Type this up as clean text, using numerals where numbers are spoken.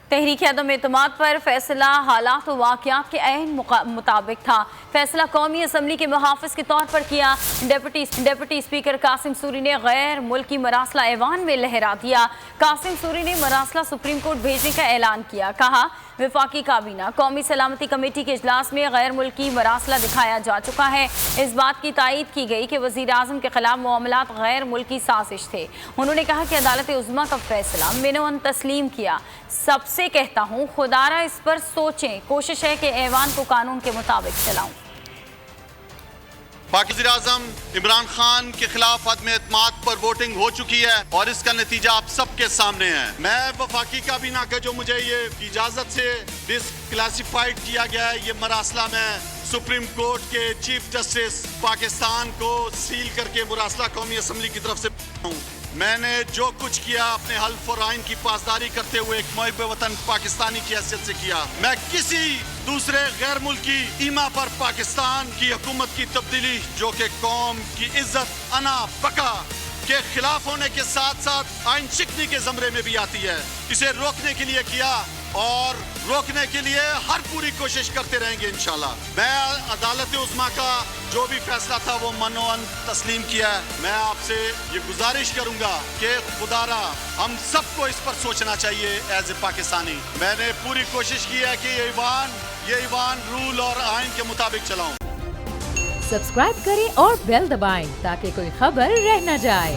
تحریک عدم اعتماد پر فیصلہ حالات و واقعات کے عین مطابق تھا۔ فیصلہ قومی اسمبلی کے محافظ کے طور پر کیا۔ ڈپٹی اسپیکر قاسم سوری نے غیر ملکی مراسلہ ایوان میں لہرا دیا۔ قاسم سوری نے مراسلہ سپریم کورٹ بھیجنے کا اعلان کیا۔ کہا وفاقی کابینہ قومی سلامتی کمیٹی کے اجلاس میں غیر ملکی مراسلہ دکھایا جا چکا ہے۔ اس بات کی تائید کی گئی کہ وزیر اعظم کے خلاف معاملات غیر ملکی سازش تھے۔ انہوں نے کہا کہ عدالت عظمیٰ کا فیصلہ منوان تسلیم کیا۔ سب سے کہتا ہوں خدا را اس پر سوچیں، کوشش ہے کہ ایوان کو قانون کے مطابق چلاؤں۔ پاک وزیر اعظم عمران خان کے خلاف عدم اعتماد پر ووٹنگ ہو چکی ہے اور اس کا نتیجہ آپ سب کے سامنے ہے۔ میں وفاقی کابینہ کا جو مجھے یہ اجازت سے ڈس کلاسیفائیڈ کیا گیا ہے، یہ مراسلہ میں سپریم کورٹ کے چیف جسٹس پاکستان کو سیل کر کے مراسلہ قومی اسمبلی کی طرف سے ہوں۔ میں نے جو کچھ کیا اپنے حلف اور آئین کی پاسداری کرتے ہوئے ایک محب وطن پاکستانی کی حیثیت سے کیا۔ میں کسی دوسرے غیر ملکی ایما پر پاکستان کی حکومت کی تبدیلی جو کہ قوم کی عزت انا بقا کے خلاف ہونے کے ساتھ ساتھ آئین شکنی کے زمرے میں بھی آتی ہے، اسے روکنے کے لیے کیا اور روکنے کے لیے ہر پوری کوشش کرتے رہیں گے انشاءاللہ۔ میں عدالت عظمیٰ کا جو بھی فیصلہ تھا وہ منوان تسلیم کیا ہے۔ میں آپ سے یہ گزارش کروں گا کہ خدا را ہم سب کو اس پر سوچنا چاہیے ایز اے پاکستانی۔ میں نے پوری کوشش کی ہے کہ یہ ایوان رول اور آئین کے مطابق چلاؤں۔ سبسکرائب کریں اور بیل دبائیں تاکہ کوئی خبر رہ نہ جائے۔